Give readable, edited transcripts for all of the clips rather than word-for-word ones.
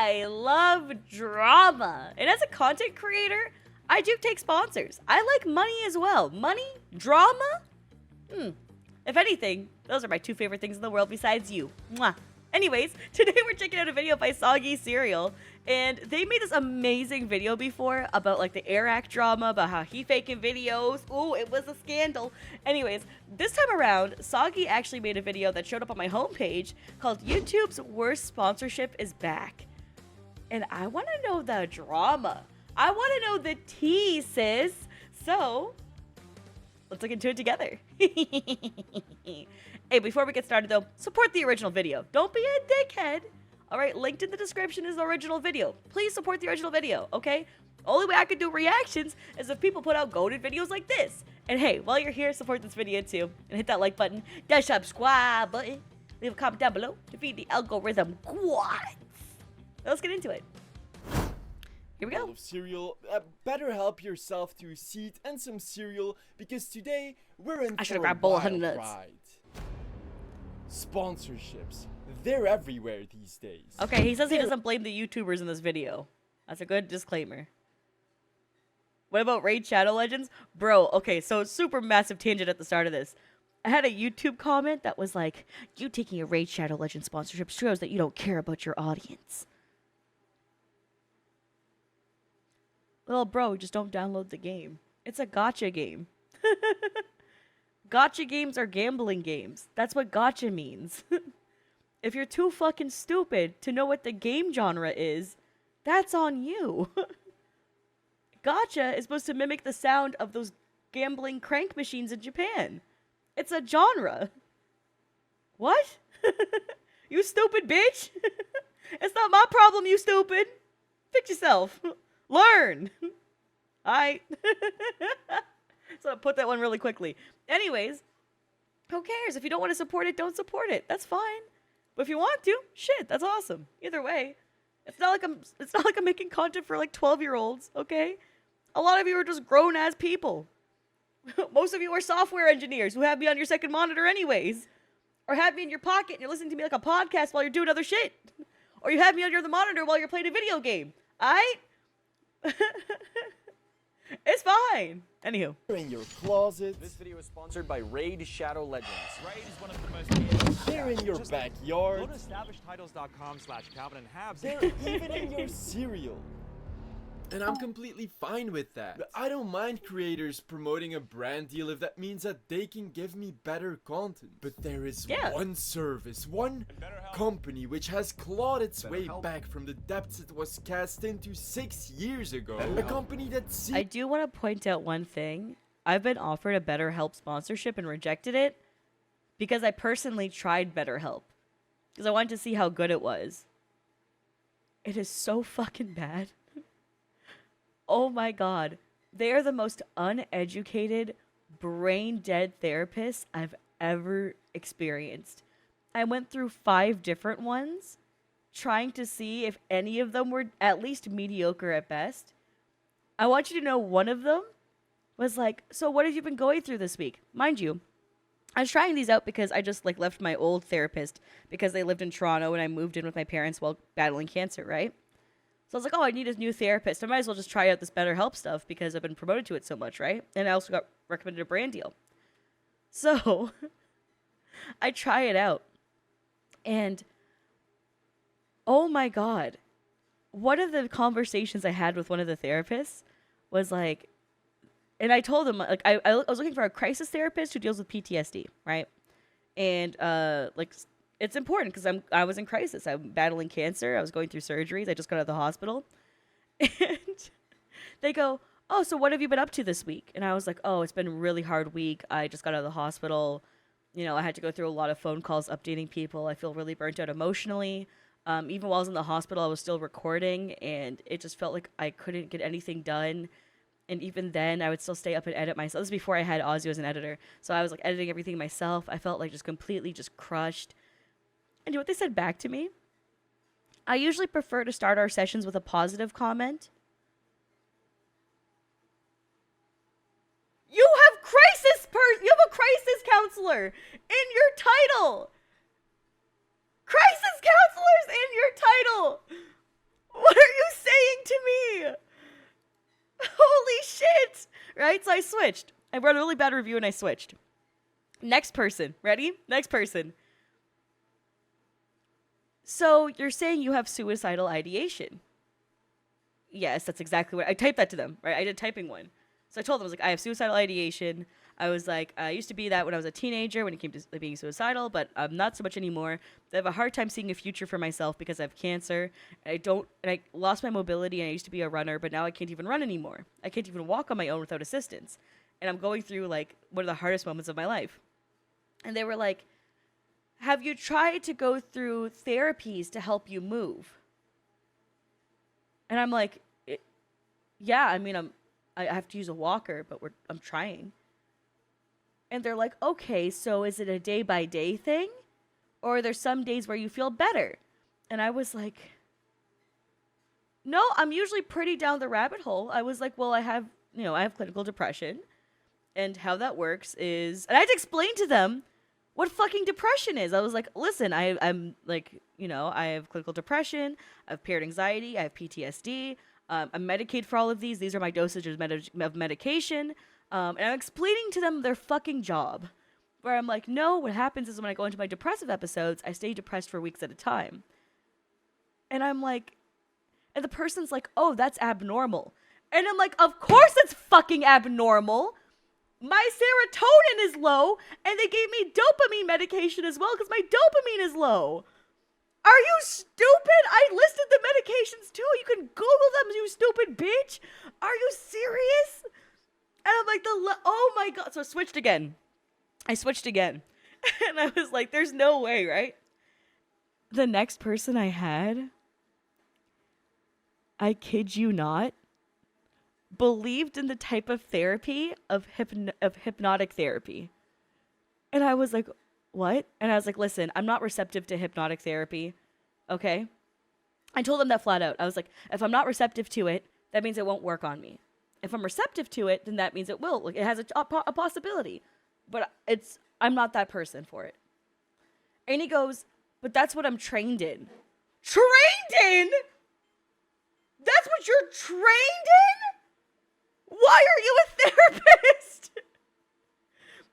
I love drama. And as a content creator, I do take sponsors. I like money as well. Money? Drama? If anything, those are my two favorite things in the world besides you. Mwah. Anyways, today we're checking out a video by Soggy Cereal, and they made this amazing video before about like the Iraq drama, about how he faking videos. Ooh, it was a scandal. Anyways, this time around, Soggy actually made a video that showed up on my homepage called YouTube's Worst Sponsorship is Back. And I want to know the drama. I want to know the tea, sis. So, let's look into it together. Hey, before we get started though, support the original video. Don't be a dickhead. Alright, linked in the description is the original video. Please support the original video, okay? Only way I can do reactions is if people put out goated videos like this. And hey, while you're here, support this video too. And hit that like button, that subscribe button. Leave a comment down below to feed the algorithm. What? Let's get into it. Here we go. Of cereal, better help yourself to a seat and some cereal because today we're in for a wild ride. Sponsorships, they're everywhere these days. Okay, he says he doesn't blame the YouTubers in this video. That's a good disclaimer. What about Raid Shadow Legends? Bro, okay, so super massive tangent at the start of this. I had a YouTube comment that was like, you taking a Raid Shadow Legends sponsorship shows that you don't care about your audience. Well, bro, just don't download the game. It's a gacha game. Gacha games are gambling games. That's what gacha means. If you're too fucking stupid to know what the game genre is, that's on you. Gacha is supposed to mimic the sound of those gambling crank machines in Japan. It's a genre. What? You stupid bitch. It's not my problem, you stupid. Fix yourself. Learn. So I put that one really quickly. Anyways, who cares? If you don't want to support it, don't support it. That's fine. But if you want to, shit, that's awesome. Either way, it's not like I'm making content for like 12-year-olds, okay? A lot of you are just grown-ass people. Most of you are software engineers who have me on your second monitor anyways. Or have me in your pocket and you're listening to me like a podcast while you're doing other shit. Or you have me under the monitor while you're playing a video game. Aight? It's fine. Anywho. In your closet. This video is sponsored by Raid Shadow Legends. Raid is one of the most... They're in your backyard. Go to established.titles.com/Calvin and have They're even in your cereal. And I'm completely fine with that. I don't mind creators promoting a brand deal if that means that they can give me better content. But there is one service, one company which has clawed its way back from the depths it was cast into 6 years ago. A company that I do want to point out one thing. I've been offered a BetterHelp sponsorship and rejected it because I personally tried BetterHelp because I wanted to see how good it was. It is so fucking bad. Oh my god. They are the most uneducated, brain-dead therapists I've ever experienced. I went through 5 different ones, trying to see if any of them were at least mediocre at best. I want you to know one of them was like, so what have you been going through this week? Mind you, I was trying these out because I just like left my old therapist because they lived in Toronto and I moved in with my parents while battling cancer, right? So I was like, oh, I need a new therapist. I might as well just try out this BetterHelp stuff because I've been promoted to it so much, right? And I also got recommended a brand deal. So I try it out. And oh my god. One of the conversations I had with one of the therapists was like, and I told him, like, I was looking for a crisis therapist who deals with PTSD, right? And like, it's important because I was in crisis. I'm battling cancer. I was going through surgeries. I just got out of the hospital. And they go, oh, so what have you been up to this week? And I was like, oh, it's been a really hard week. I just got out of the hospital. You know, I had to go through a lot of phone calls updating people. I feel really burnt out emotionally. Even while I was in the hospital, I was still recording. And it just felt like I couldn't get anything done. And even then, I would still stay up and edit myself. This was before I had Ozzy as an editor. So I was like editing everything myself. I felt like just completely just crushed. And you know what they said back to me? I usually prefer to start our sessions with a positive comment. You have you have a crisis counselor in your title. Crisis counselors in your title. right? So I switched. I wrote a really bad review and I switched. Next person. Ready? Next person. So you're saying you have suicidal ideation. Yes, that's exactly what I typed that to them, right? I did typing one. So I told them, I was like, I have suicidal ideation. I was like, I used to be that when I was a teenager when it came to being suicidal, but I'm not so much anymore. I have a hard time seeing a future for myself because I have cancer. And I lost my mobility and I used to be a runner, but now I can't even run anymore. I can't even walk on my own without assistance. And I'm going through like one of the hardest moments of my life. And they were like, have you tried to go through therapies to help you move? And I'm like, yeah, I mean, I have to use a walker, but I'm trying. And they're like, okay, so is it a day-by-day thing? Or are there some days where you feel better? And I was like, no, I'm usually pretty down the rabbit hole. I was like, well, I have clinical depression. And how that works is... And I had to explain to them what fucking depression is. I was like, listen, I'm like, I have clinical depression, I have paired anxiety, I have PTSD, I'm medicated for all of these. These are my dosages of medication. And I'm explaining to them their fucking job. Where I'm like, no, what happens is when I go into my depressive episodes, I stay depressed for weeks at a time. And I'm like, and the person's like, oh, that's abnormal. And I'm like, of course it's fucking abnormal. My serotonin is low, and they gave me dopamine medication as well because my dopamine is low. Are you stupid? I listed the medications too. You can Google them, you stupid bitch. Are you serious? And I'm like, oh my God. So I switched again. And I was like, there's no way, right? The next person I had, I kid you not, believed in the type of therapy of hypnotic therapy. And I was like, what? And I was like, listen, I'm not receptive to hypnotic therapy. Okay? I told them that flat out. I was like, if I'm not receptive to it, that means it won't work on me. If I'm receptive to it, then that means it will. Like, it has a possibility. But I'm not that person for it. And he goes, but that's what I'm trained in. Trained in? That's what you're trained in? Why are you a therapist?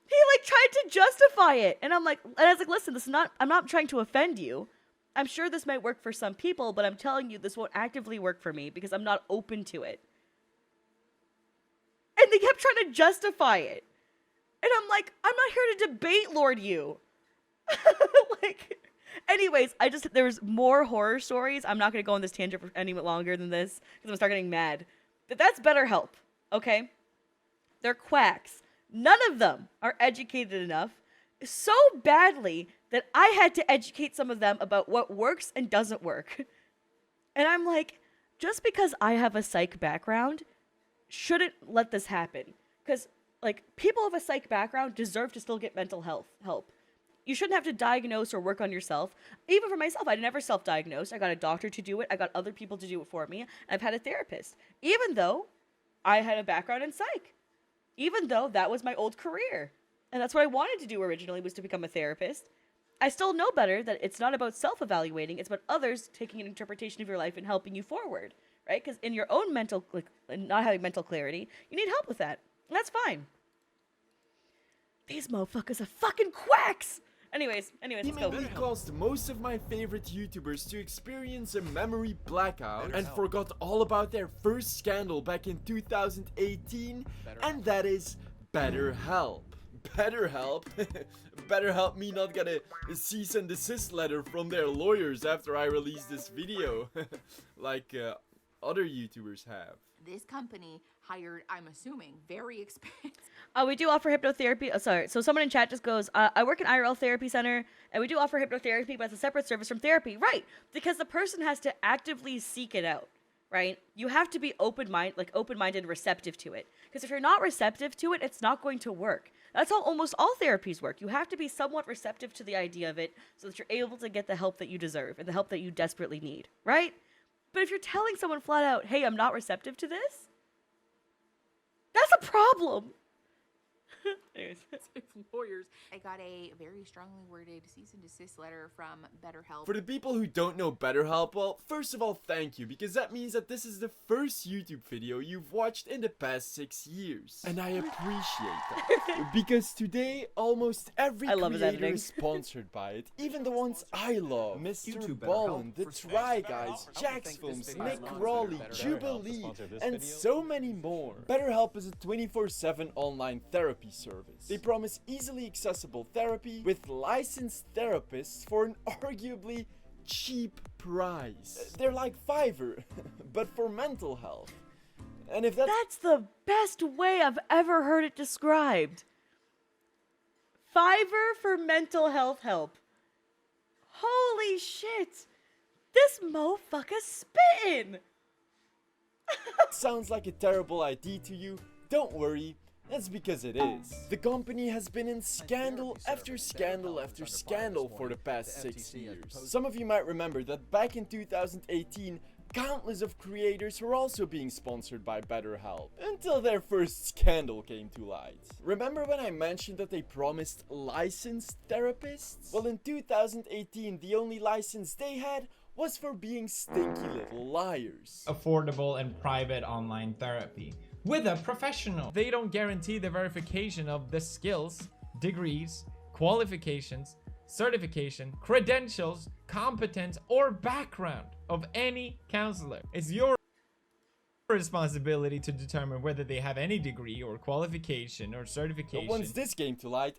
He like tried to justify it. And I was like, listen, I'm not trying to offend you. I'm sure this might work for some people, but I'm telling you this won't actively work for me because I'm not open to it. And they kept trying to justify it. And I'm like, I'm not here to debate, Lord you. Like, anyways, there was more horror stories. I'm not going to go on this tangent for any longer than this because I'm going to start getting mad. But that's BetterHelp, okay? They're quacks. None of them are educated enough so badly that I had to educate some of them about what works and doesn't work. And I'm like, just because I have a psych background shouldn't let this happen. Because, like, people of a psych background deserve to still get mental health help. You shouldn't have to diagnose or work on yourself. Even for myself, I never self-diagnosed. I got a doctor to do it. I got other people to do it for me. I've had a therapist. Even though I had a background in psych. Even though that was my old career. And that's what I wanted to do originally, was to become a therapist. I still know better that it's not about self-evaluating. It's about others taking an interpretation of your life and helping you forward. Right? Because in your own mental, not having mental clarity, you need help with that. And that's fine. These motherfuckers are fucking quacks! Anyways, let's go. This caused most of my favorite YouTubers to experience a memory blackout and forgot all about their first scandal back in 2018, and that is BetterHelp. BetterHelp? BetterHelp me not get a cease and desist letter from their lawyers after I release this video, like other YouTubers have. This company hired, I'm assuming, very expensive. We do offer hypnotherapy. So someone in chat just goes, I work in IRL therapy center, and we do offer hypnotherapy, but it's a separate service from therapy. Right, because the person has to actively seek it out, right? You have to be open-minded and receptive to it. Because if you're not receptive to it, it's not going to work. That's how almost all therapies work. You have to be somewhat receptive to the idea of it so that you're able to get the help that you deserve and the help that you desperately need, right? But if you're telling someone flat out, hey, I'm not receptive to this, that's a problem. Anyways. lawyers. I got a very strongly worded cease and desist letter from BetterHelp. For the people who don't know BetterHelp, well, first of all, thank you, because that means that this is the first YouTube video you've watched in the past 6 years. And I appreciate that. Because today, almost every creator is sponsored by it, even the ones I love. Mr. Ballin, The Try Guys, Jax Films, Nick Raleigh, Jubilee, and so many more. BetterHelp is a 24/7 online therapy service. They promise easily accessible therapy with licensed therapists for an arguably cheap price. They're like Fiverr, but for mental health. And if that's the best way I've ever heard it described. Fiverr for mental health help. Holy shit. This motherfucker's spitting. sounds like a terrible idea to you, don't worry. That's because it is. The company has been in scandal after scandal after scandal for the past 6 years. Some of you might remember that back in 2018, countless of creators were also being sponsored by BetterHelp, until their first scandal came to light. Remember when I mentioned that they promised licensed therapists? Well, in 2018, the only license they had was for being stinky little liars. Affordable and private online therapy with a professional. They don't guarantee the verification of the skills, degrees, qualifications, certification, credentials, competence, or background of any counselor. It's your responsibility to determine whether they have any degree or qualification or certification. But once this came to light,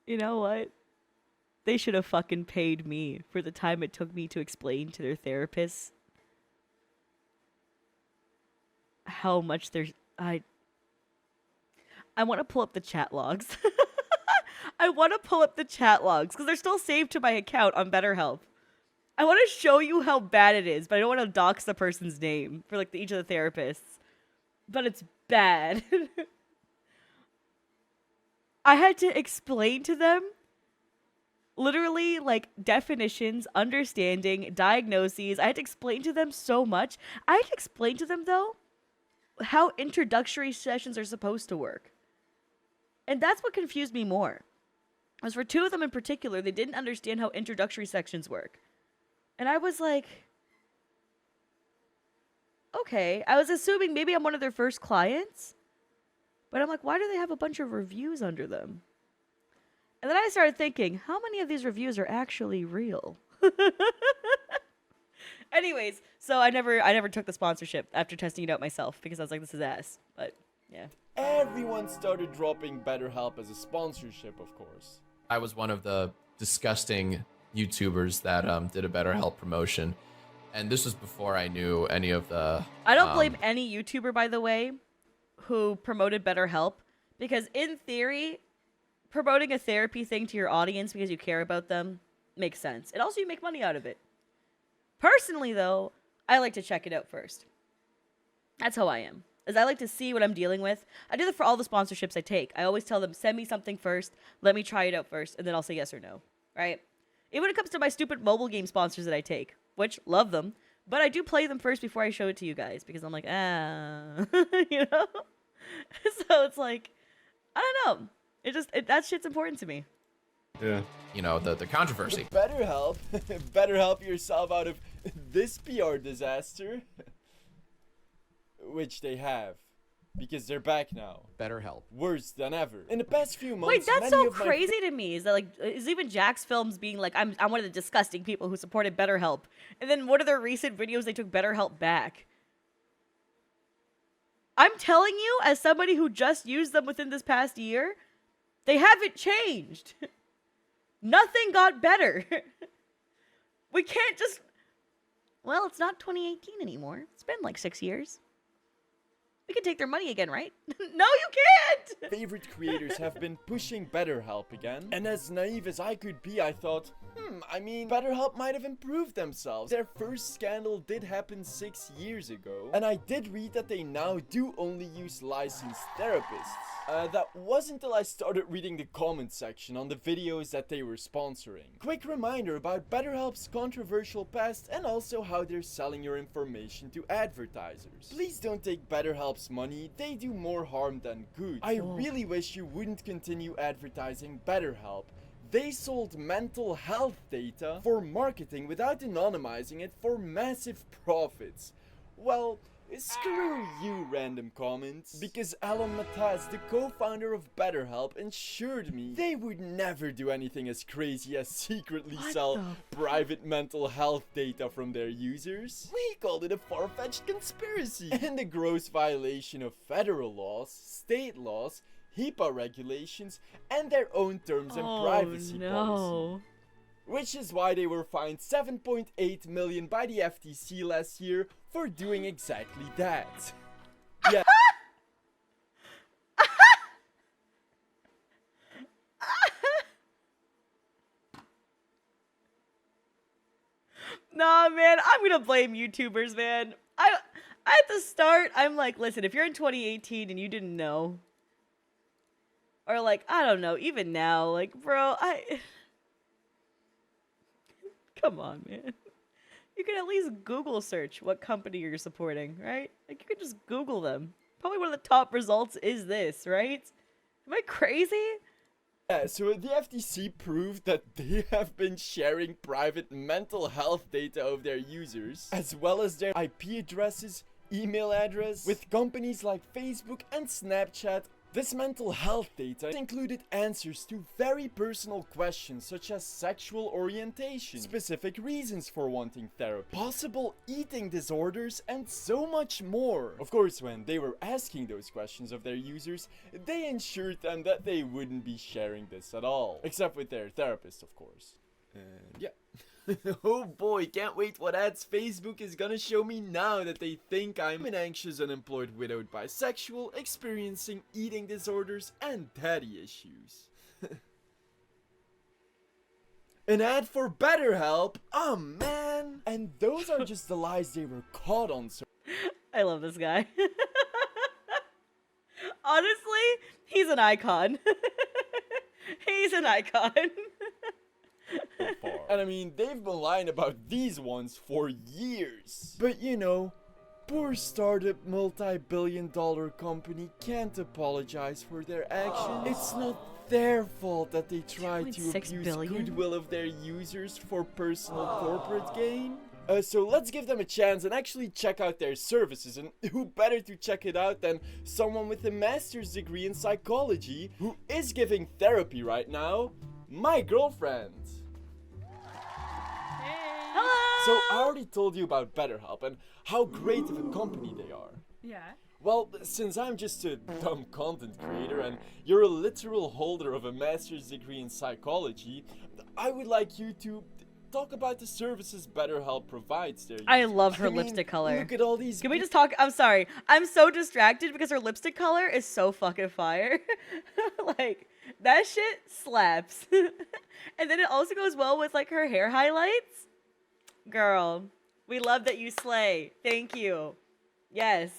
you know what? They should have fucking paid me for the time it took me to explain to their therapists how much there's... I want to pull up the chat logs. I want to pull up the chat logs because they're still saved to my account on BetterHelp. I want to show you how bad it is, but I don't want to dox the person's name for like each of the therapists. But it's bad. I had to explain to them literally like definitions, understanding, diagnoses. I had to explain to them so much. I had to explain to them though how introductory sessions are supposed to work. And that's what confused me more. As for two of them in particular, they didn't understand how introductory sections work. And I was like, okay. I was assuming maybe I'm one of their first clients. But I'm like, why do they have a bunch of reviews under them? And then I started thinking, how many of these reviews are actually real? Anyways, so I never took the sponsorship after testing it out myself because I was like, this is ass. But yeah. everyone started dropping BetterHelp as a sponsorship, of course. I was one of the disgusting YouTubers that did a BetterHelp promotion. And this was before I knew any of the... I don't blame any YouTuber, by the way, who promoted BetterHelp. Because in theory, promoting a therapy thing to your audience because you care about them makes sense. And also you make money out of it. Personally, though, I like to check it out first. That's how I am. As I like to see what I'm dealing with. I do that for all the sponsorships I take. I always tell them, send me something first. Let me try it out first. And then I'll say yes or no. Right? Even when it comes to my stupid mobile game sponsors that I take. Which, love them. But I do play them first before I show it to you guys. Because I'm like, you know? So it's like, I don't know. That shit's important to me. Yeah. You know, the controversy. BetterHelp. BetterHelp yourself out of this PR disaster. Which they have. Because they're back now. BetterHelp. Worse than ever. In the past few months, wait, that's so crazy to me. Is that like, is even Jax Films being like, I'm one of the disgusting people who supported BetterHelp. And then one of their recent videos, they took BetterHelp back. I'm telling you, as somebody who just used them within this past year, they haven't changed. Nothing got better. We can't just... Well, it's not 2018 anymore. It's been like 6 years. We can take their money again, right? No, you can't! Favorite creators have been pushing BetterHelp again. And as naive as I could be, I thought, I mean, BetterHelp might have improved themselves. Their first scandal did happen 6 years ago. And I did read that they now do only use licensed therapists. That wasn't until I started reading the comment section on the videos that they were sponsoring. Quick reminder about BetterHelp's controversial past and also how they're selling your information to advertisers. Please don't take BetterHelp's money, they do more harm than good. I really wish you wouldn't continue advertising BetterHelp. They sold mental health data for marketing without anonymizing it for massive profits. Well, screw you, random comments. Because Alan Mataz, the co-founder of BetterHelp, assured me they would never do anything as crazy as secretly sell private mental health data from their users. We called it a far-fetched conspiracy and a gross violation of federal laws, state laws, HIPAA regulations, and their own terms and privacy policy. Which is why they were fined $7.8 million by the FTC last year for doing exactly that. Yeah. Nah, man, I'm gonna blame YouTubers, man. At the start, I'm like, listen, if you're in 2018 and you didn't know, or like, I don't know, even now, like, bro, come on, man. You can at least Google search what company you're supporting, right? Like, you can just Google them. Probably one of the top results is this, right? Am I crazy? Yeah, so the FTC proved that they have been sharing private mental health data of their users, as well as their IP addresses, email address, with companies like Facebook and Snapchat. This mental health data included answers to very personal questions such as sexual orientation, specific reasons for wanting therapy, possible eating disorders, and so much more. Of course, when they were asking those questions of their users, they ensured them that they wouldn't be sharing this at all. Except with their therapist, of course. Yeah. Oh boy, can't wait what ads Facebook is gonna show me now that they think I'm an anxious, unemployed, widowed bisexual experiencing eating disorders and daddy issues. An ad for BetterHelp? Oh man! And those are just the lies they were caught on, so I love this guy. Honestly, he's an icon. He's an icon. And I mean, they've been lying about these ones for years. But you know, poor startup multi-billion-dollar company can't apologize for their actions. It's not their fault that they tried to abuse goodwill of their users for personal corporate gain. So let's give them a chance and actually check out their services, and who better to check it out than someone with a master's degree in psychology who is giving therapy right now, my girlfriend. Hello! So I already told you about BetterHelp and how great of a company they are. Yeah. Well, since I'm just a dumb content creator and you're a literal holder of a master's degree in psychology, I would like you to talk about the services BetterHelp provides their users. I love her lipstick color. Look at all these. Can we just talk? I'm sorry. I'm so distracted because her lipstick color is so fucking fire. Like, that shit slaps. And then it also goes well with, like, her hair highlights. Girl, we love that you slay. Thank you. Yes.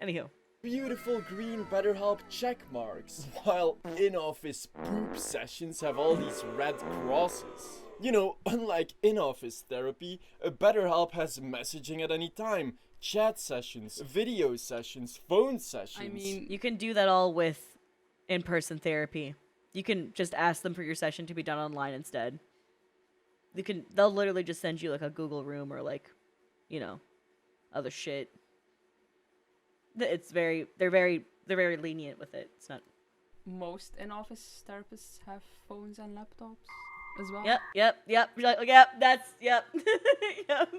Anywho. Beautiful green BetterHelp check marks, while in-office poop sessions have all these red crosses. You know, unlike in-office therapy, BetterHelp has messaging at any time, chat sessions, video sessions, phone sessions. I mean, you can do that all with in-person therapy. You can just ask them for your session to be done online instead. They'll literally just send you like a Google Room or like, you know, other shit. They're very lenient with it. It's not. Most in-office therapists have phones and laptops as well. Yep. Yep. That's yep. Yep.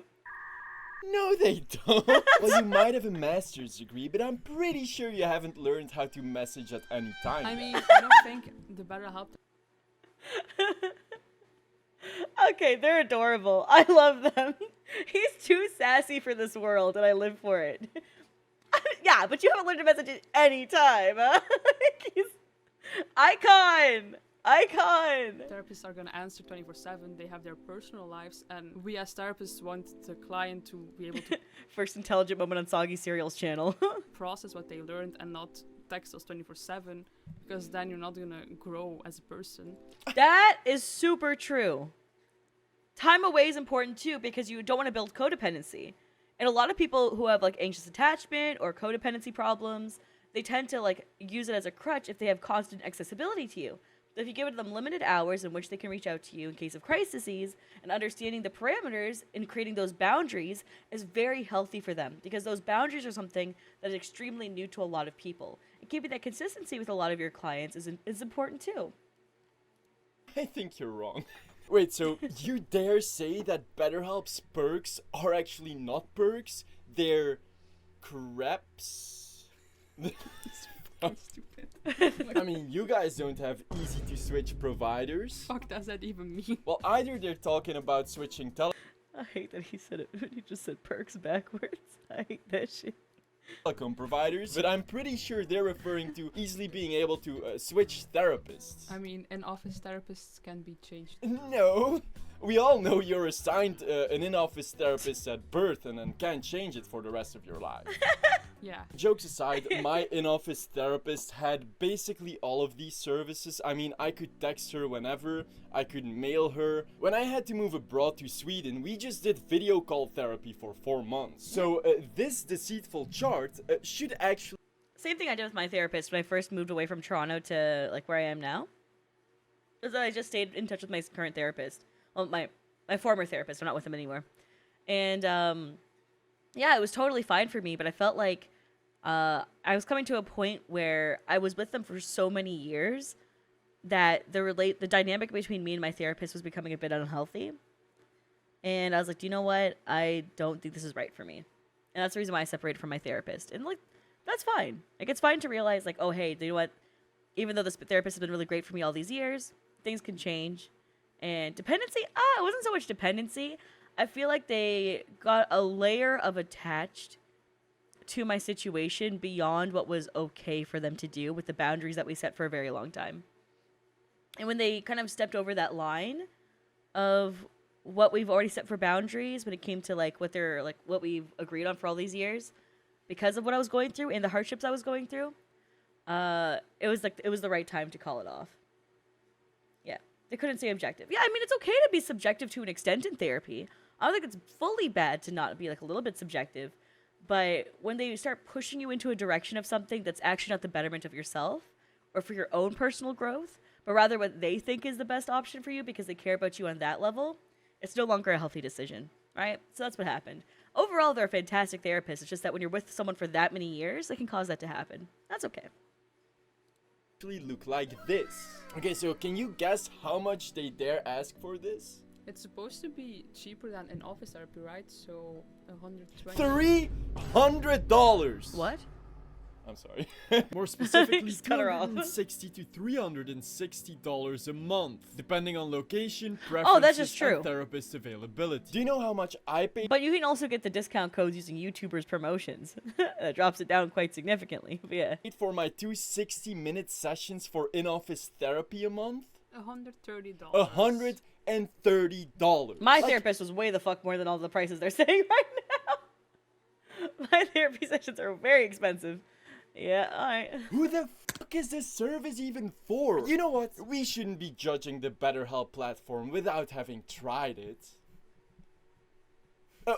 No, they don't. Well, you might have a master's degree, but I'm pretty sure you haven't learned how to message at any time. I mean, I don't think the BetterHelp. Okay, they're adorable. I love them. He's too sassy for this world, and I live for it. Yeah, but you haven't learned a message at any time, huh? He's icon. Therapists are going to answer 24/7. They have their personal lives, and we as therapists want the client to be able to First intelligent moment on Soggy Serial's channel. process what they learned and not text us 24/7, because then you're not going to grow as a person. That is super true. Time away is important too, because you don't want to build codependency. And a lot of people who have like anxious attachment or codependency problems, they tend to like use it as a crutch if they have constant accessibility to you. But if you give them limited hours in which they can reach out to you in case of crises, and understanding the parameters and creating those boundaries is very healthy for them, because those boundaries are something that is extremely new to a lot of people. And keeping that consistency with a lot of your clients is important too. I think you're wrong. Wait, so you dare say that BetterHelp's perks are actually not perks? They're creps? Stupid. I mean, you guys don't have easy to switch providers. Fuck does that even mean? Well, either they're talking about switching I hate that he said it. He just said perks backwards. I hate that shit. telecom providers, but I'm pretty sure they're referring to easily being able to switch therapists. I mean, in-office therapists can be changed. No! We all know you're assigned an in-office therapist at birth and then can't change it for the rest of your life. Yeah. Jokes aside, my in-office therapist had basically all of these services. I mean, I could text her whenever, I could mail her. When I had to move abroad to Sweden, we just did video call therapy for 4 months. So this deceitful chart should actually... Same thing I did with my therapist when I first moved away from Toronto to like where I am now. Is that I just stayed in touch with my current therapist. Well, my former therapist. I'm not with him anymore. And yeah, it was totally fine for me, but I felt like I was coming to a point where I was with them for so many years that the dynamic between me and my therapist was becoming a bit unhealthy. And I was like, do you know what? I don't think this is right for me. And that's the reason why I separated from my therapist. And like, that's fine. Like, it's fine to realize like, oh, hey, you know what? Even though this therapist has been really great for me all these years, things can change. And dependency, it wasn't so much dependency. I feel like they got a layer of attached to my situation beyond what was okay for them to do with the boundaries that we set for a very long time. And when they kind of stepped over that line of what we've already set for boundaries when it came to like what we've agreed on for all these years, because of what I was going through and the hardships I was going through, it was the right time to call it off. Yeah. They couldn't say objective. Yeah, I mean, it's okay to be subjective to an extent in therapy. I don't think it's fully bad to not be like a little bit subjective. But when they start pushing you into a direction of something that's actually not the betterment of yourself or for your own personal growth, but rather what they think is the best option for you because they care about you on that level, it's no longer a healthy decision, right? So that's what happened. Overall, they're a fantastic therapist. It's just that when you're with someone for that many years, it can cause that to happen. That's okay. Look like this. Okay, so can you guess how much they dare ask for this? It's supposed to be cheaper than in-office therapy, right? So $300. What? I'm sorry. More specifically, Just cut her off. $260 to $360 a month, depending on location, preferences, that's just true. and therapist availability. Do you know how much I paid? But you can also get the discount codes using YouTubers promotions. That drops it down quite significantly. But yeah. For my 2 60-minute sessions for in-office therapy a month? $130. $130. My therapist was way the fuck more than all the prices they're saying right now. My therapy sessions are very expensive. Yeah, alright. Who the fuck is this service even for? You know what? We shouldn't be judging the BetterHelp platform without having tried it.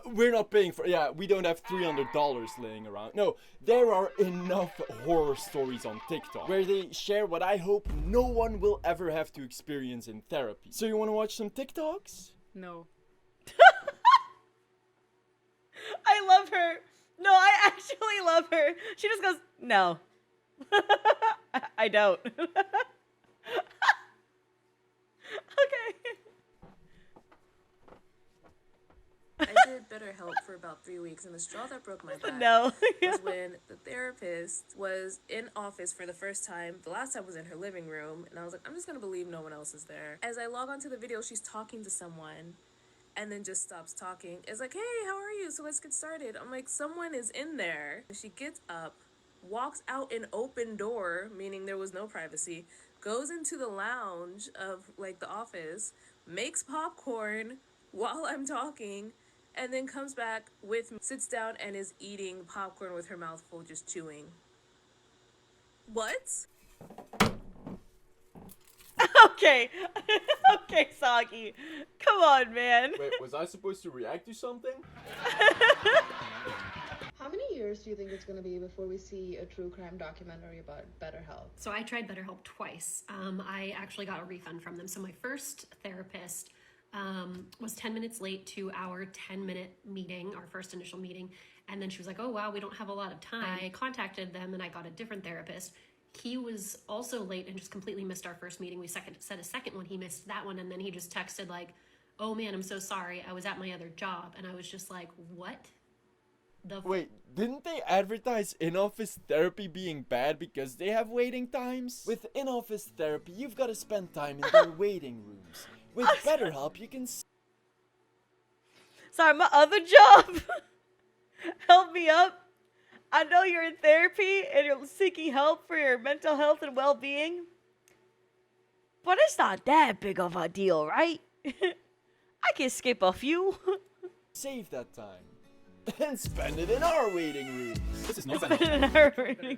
We're not paying for... Yeah, we don't have $300 laying around. No, there are enough horror stories on TikTok where they share what I hope no one will ever have to experience in therapy. So you want to watch some TikToks? No. I love her. No, I actually love her. She just goes, no. I don't. Okay. I did BetterHelp for about 3 weeks, and the straw that broke my back No. was when the therapist was in office for the first time. The last time was in her living room, and I was like, I'm just gonna believe no one else is there. As I log onto the video, she's talking to someone, and then just stops talking. It's like, hey, how are you? So let's get started. I'm like, someone is in there. She gets up, walks out an open door, meaning there was no privacy, goes into the lounge of like the office, makes popcorn while I'm talking, and then comes back with me, sits down and is eating popcorn with her mouth full, just chewing. What? Okay. Okay, Soggy. Come on, man. Wait, was I supposed to react to something? How many years do you think it's going to be before we see a true crime documentary about BetterHelp? So I tried BetterHelp twice. I actually got a refund from them. So my first therapist was 10 minutes late to our 10-minute meeting, our first initial meeting. And then she was like, oh, wow, we don't have a lot of time. I contacted them and I got a different therapist. He was also late and just completely missed our first meeting. We set a second one. He missed that one. And then he just texted like, oh man, I'm so sorry. I was at my other job. And I was just like, what? Wait, didn't they advertise in-office therapy being bad because they have waiting times? With in-office therapy, you've got to spend time in their waiting rooms. With BetterHelp, you can... Sorry, my other job. Help me up. I know you're in therapy and you're seeking help for your mental health and well-being. But it's not that big of a deal, right? I can skip a few. Save that time. And spend it in our waiting rooms. This is not Spend it in our waiting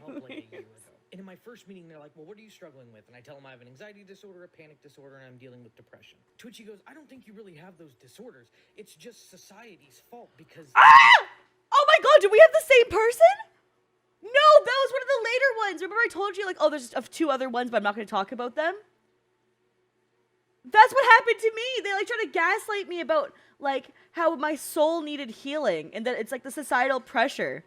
And in my first meeting, they're like, well, what are you struggling with? And I tell them I have an anxiety disorder, a panic disorder, and I'm dealing with depression. To which he goes, I don't think you really have those disorders. It's just society's fault because... Ah! Oh my god, do we have the same person? No, that was one of the later ones. Remember I told you, like, oh, there's two other ones, but I'm not going to talk about them? That's what happened to me. They, like, tried to gaslight me about, like, how my soul needed healing. And that it's, like, the societal pressure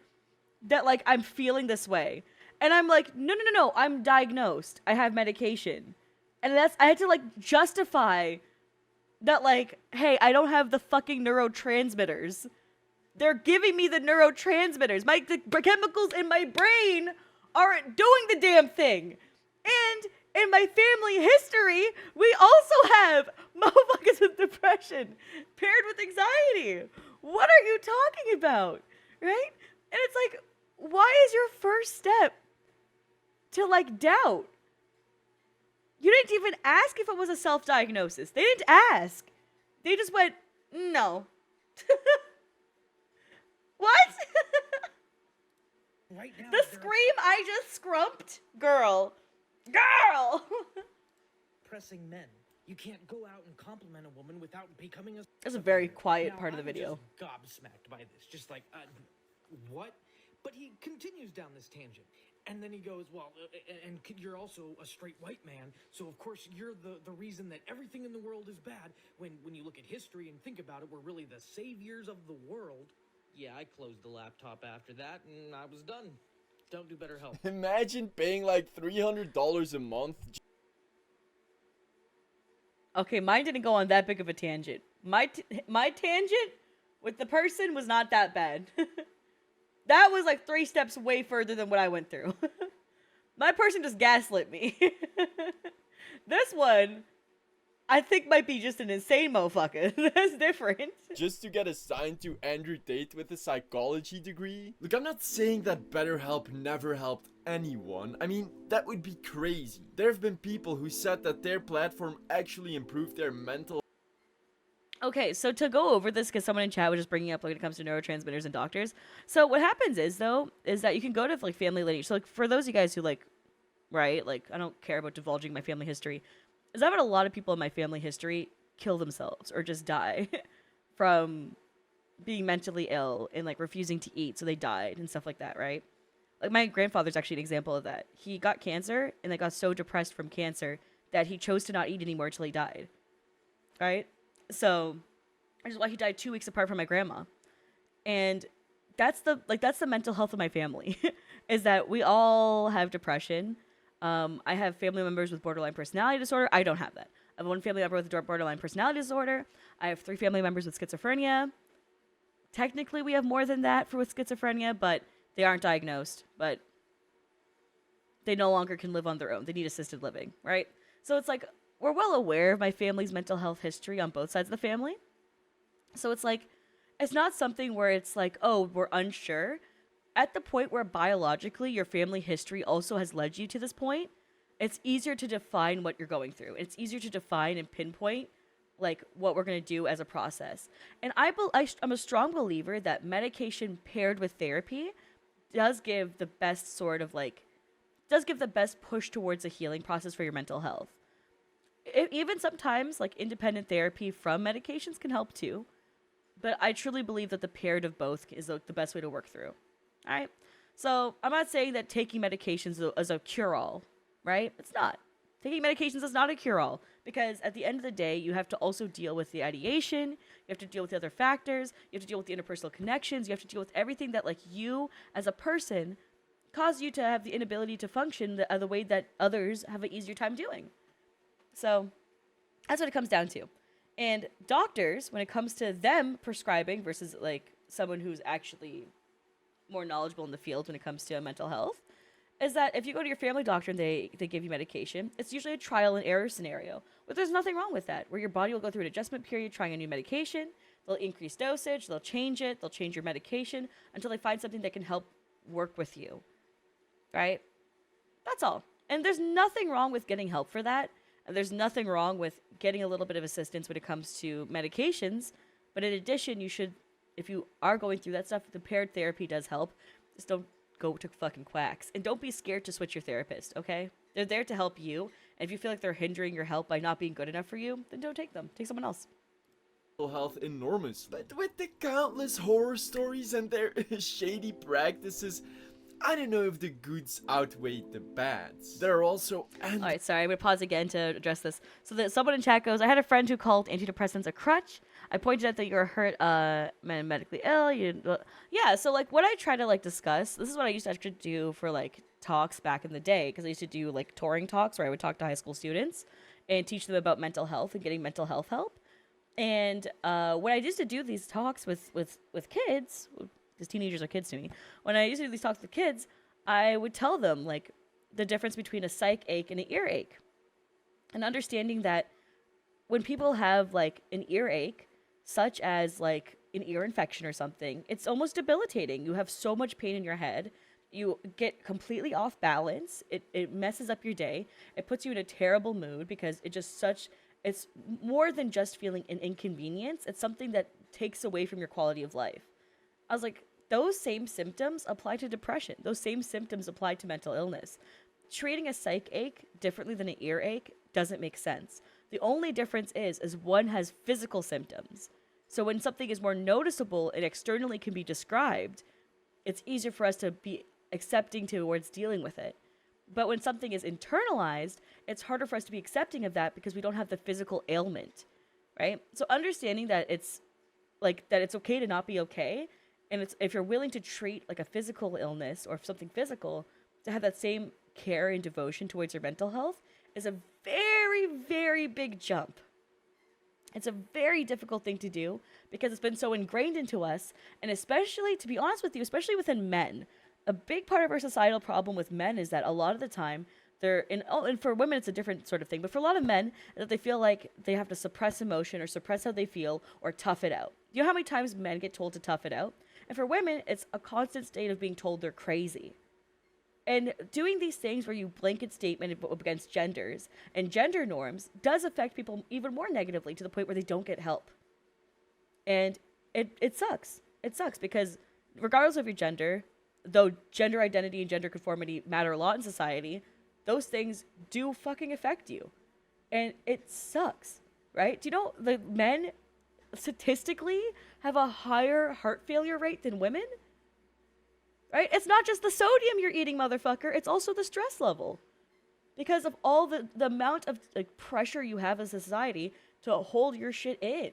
that, like, I'm feeling this way. And I'm like, no, I'm diagnosed. I have medication. And I had to, like, justify that, like, hey, I don't have the fucking neurotransmitters. They're giving me the neurotransmitters. The chemicals in my brain aren't doing the damn thing. And in my family history, we also have motherfuckers with depression paired with anxiety. What are you talking about? Right? And it's like, why is your first step to, like, doubt? You didn't even ask if it was a self-diagnosis. They didn't ask. They just went, no. What? Right now, the scream I just scrumped? Girl. Pressing men. You can't go out and compliment a woman without becoming a... That's a very quiet part of the video. I'm just gobsmacked by this. Just like, what? But he continues down this tangent. And then he goes, well, and you're also a straight white man, so of course you're the reason that everything in the world is bad. When you look at history and think about it, we're really the saviors of the world. Yeah, I closed the laptop after that, and I was done. Don't do BetterHelp. Imagine paying like $300 a month. Okay, mine didn't go on that big of a tangent. My tangent with the person was not that bad. That was like 3 steps way further than what I went through. My person just gaslit me. This one, I think might be just an insane motherfucker. That's different. Just to get assigned to Andrew Tate with a psychology degree? Look, I'm not saying that BetterHelp never helped anyone. I mean, that would be crazy. There have been people who said that their platform actually improved their mental... Okay, so to go over this, because someone in chat was just bringing up, like, when it comes to neurotransmitters and doctors. So what happens is, though, is that you can go to, like, family lineage. So, like, for those of you guys who, like, right, like, I don't care about divulging my family history, is I've had a lot of people in my family history kill themselves or just die from being mentally ill and, like, refusing to eat, so they died and stuff like that, right? Like, my grandfather's actually an example of that. He got cancer, and, like, got so depressed from cancer that he chose to not eat anymore until he died, right? So, which is why he died 2 weeks apart from my grandma. And that's the mental health of my family, is that we all have depression. I have family members with borderline personality disorder. I don't have that. I have one family member with borderline personality disorder. I have 3 family members with schizophrenia. Technically, we have more than that with schizophrenia, but they aren't diagnosed. But they no longer can live on their own. They need assisted living, right? So it's like, we're well aware of my family's mental health history on both sides of the family. So it's like, it's not something where it's like, oh, we're unsure. At the point where biologically your family history also has led you to this point, it's easier to define what you're going through. It's easier to define and pinpoint like what we're going to do as a process. And I'm a strong believer that medication paired with therapy does give the best push towards a healing process for your mental health. Even sometimes like independent therapy from medications can help too. But I truly believe that the paired of both is the best way to work through. All right. So I'm not saying that taking medications is a cure-all, right? It's not. Taking medications is not a cure-all, because at the end of the day, you have to also deal with the ideation. You have to deal with the other factors. You have to deal with the interpersonal connections. You have to deal with everything that, like, you as a person cause you to have the inability to function the way that others have an easier time doing. So that's what it comes down to. And doctors, when it comes to them prescribing versus like someone who's actually more knowledgeable in the field when it comes to mental health, is that if you go to your family doctor and they give you medication, it's usually a trial and error scenario. But there's nothing wrong with that, where your body will go through an adjustment period trying a new medication. They'll increase dosage, they'll change it, they'll change your medication until they find something that can help work with you. Right? That's all. And there's nothing wrong with getting help for that. And there's nothing wrong with getting a little bit of assistance when it comes to medications. But in addition, you should, if you are going through that stuff, the paired therapy does help. Just don't go to fucking quacks. And don't be scared to switch your therapist, okay? They're there to help you. And if you feel like they're hindering your help by not being good enough for you, then don't take them. Take someone else. Health enormous. But with the countless horror stories and their shady practices, I don't know if the goods outweigh the bads. There are also... Alright, sorry, I'm going to pause again to address this. So someone in chat goes, I had a friend who called antidepressants a crutch. I pointed out that you were hurt, medically ill. Yeah, so like what I try to like discuss, this is what I used to actually do for like talks back in the day, because I used to do like touring talks where I would talk to high school students and teach them about mental health and getting mental health help. And when I used to do these talks with kids, because teenagers are kids to me, when I used to do these talks with kids, I would tell them like the difference between a psych ache and an earache, and understanding that when people have like an earache, such as like an ear infection or something, it's almost debilitating. You have so much pain in your head. You get completely off balance. It messes up your day. It puts you in a terrible mood because it's more than just feeling an inconvenience. It's something that takes away from your quality of life. I was like, those same symptoms apply to depression. Those same symptoms apply to mental illness. Treating a psych ache differently than an earache doesn't make sense. The only difference is one has physical symptoms. So when something is more noticeable and externally can be described, it's easier for us to be accepting towards dealing with it. But when something is internalized, it's harder for us to be accepting of that because we don't have the physical ailment, right? So understanding that it's okay to not be okay, and if you're willing to treat like a physical illness or something physical, to have that same care and devotion towards your mental health is a very, very big jump. It's a very difficult thing to do because it's been so ingrained into us, and especially, to be honest with you, especially within men, a big part of our societal problem with men is that a lot of the time and for women it's a different sort of thing, but for a lot of men, that they feel like they have to suppress emotion or suppress how they feel or tough it out. You know how many times men get told to tough it out? And for women, it's a constant state of being told they're crazy. And doing these things where you blanket statement against genders and gender norms does affect people even more negatively, to the point where they don't get help. And it sucks. It sucks because regardless of your gender, though gender identity and gender conformity matter a lot in society, those things do fucking affect you. And it sucks, right? Do you know the men statistically have a higher heart failure rate than women? Right? It's not just the sodium you're eating, motherfucker. It's also the stress level. Because of all the amount of like pressure you have as a society to hold your shit in,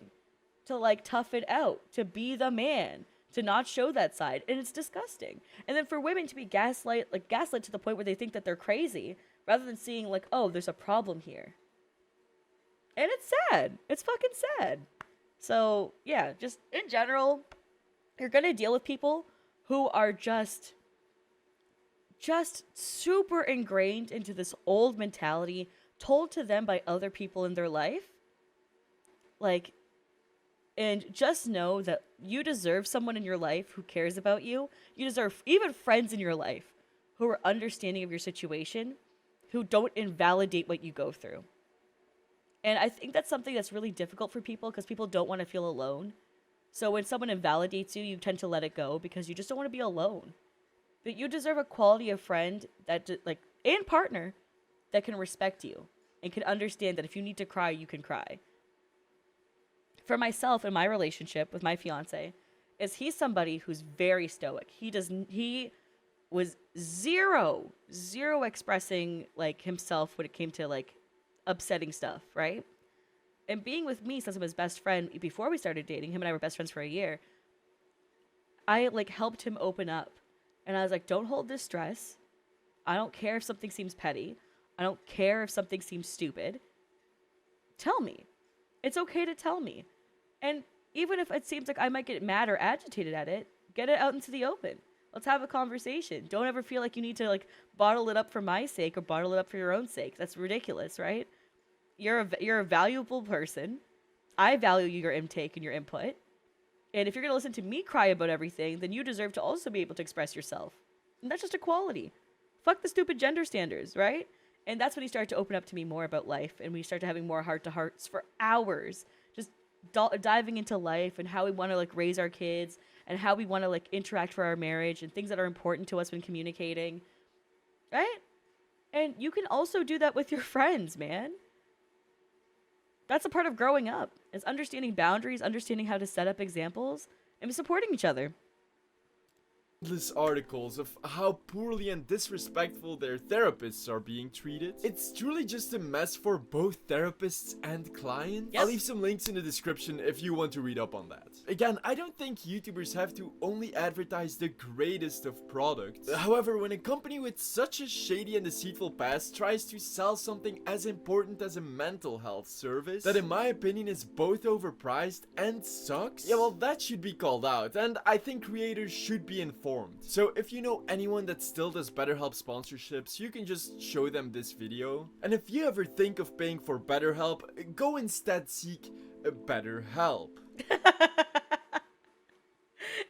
to like tough it out, to be the man, to not show that side. And it's disgusting. And then for women to be gaslit to the point where they think that they're crazy, rather than seeing like, oh, there's a problem here. And it's sad. It's fucking sad. So yeah, just in general, you're gonna deal with people who are just super ingrained into this old mentality told to them by other people in their life. Like, And just know that you deserve someone in your life who cares about you. You deserve even friends in your life who are understanding of your situation, who don't invalidate what you go through. And I think that's something that's really difficult for people because people don't want to feel alone. So when someone invalidates you, you tend to let it go because you just don't want to be alone. But you deserve a quality of friend that, like, and partner that can respect you and can understand that if you need to cry, you can cry. For myself in my relationship with my fiance, is he's somebody who's very stoic. He was zero expressing like himself when it came to like upsetting stuff, right? And being with me since I'm his best friend, before we started dating, him and I were best friends for a year, I like helped him open up. And I was like, don't hold this stress. I don't care if something seems petty. I don't care if something seems stupid. Tell me. It's okay to tell me. And even if it seems like I might get mad or agitated at it, get it out into the open. Let's have a conversation. Don't ever feel like you need to like bottle it up for my sake or bottle it up for your own sake. That's ridiculous, right? You're a valuable person. I value your intake and your input. And if you're going to listen to me cry about everything, then you deserve to also be able to express yourself. And that's just equality. Fuck the stupid gender standards, right? And that's when he started to open up to me more about life. And we started having more heart-to-hearts for hours. Just diving into life and how we want to like raise our kids and how we want to like interact for our marriage and things that are important to us when communicating. Right? And you can also do that with your friends, man. That's a part of growing up. Is understanding boundaries, understanding how to set up examples, and supporting each other. Endless articles of how poorly and disrespectful their therapists are being treated. It's truly just a mess for both therapists and clients. Yep. I'll leave some links in the description if you want to read up on that. Again, I don't think YouTubers have to only advertise the greatest of products. However, when a company with such a shady and deceitful past tries to sell something as important as a mental health service that in my opinion is both overpriced and sucks, yeah, well, that should be called out, and I think creators should be informed. So if you know anyone that still does BetterHelp sponsorships, you can just show them this video. And if you ever think of paying for BetterHelp, go instead seek a BetterHelp.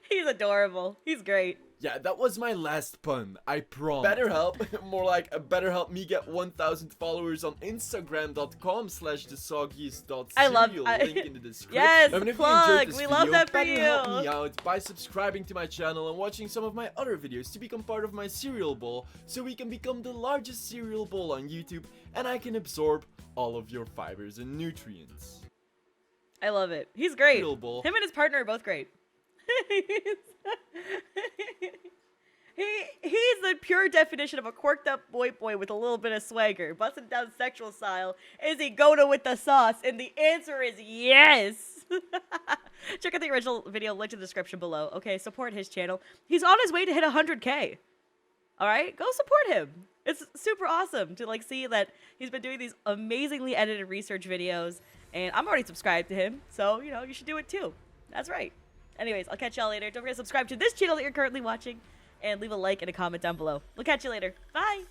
He's adorable. He's great. Yeah, that was my last pun, I promise. BetterHelp, more like better help me get 1,000 followers on Instagram.com/thesoggiest.cereal, link in the description. Yes, and if plug. you enjoyed this We video, love that for better you. help me out by subscribing to my channel and watching some of my other videos to become part of my cereal bowl, so we can become the largest cereal bowl on YouTube and I can absorb all of your fibers and nutrients. I love it. He's great. Cereal bowl. Him and his partner are both great. He's the pure definition of a quirked up boy with a little bit of swagger, busting down sexual style. Is he Gouda with the sauce? And the answer is yes. Check out the original video, link in the description below. Okay, support his channel. He's on his way to hit 100K. All right, go support him. It's super awesome to like see that he's been doing these amazingly edited research videos, and I'm already subscribed to him, so you know you should do it too. That's right. Anyways, I'll catch y'all later. Don't forget to subscribe to this channel that you're currently watching and leave a like and a comment down below. We'll catch you later. Bye.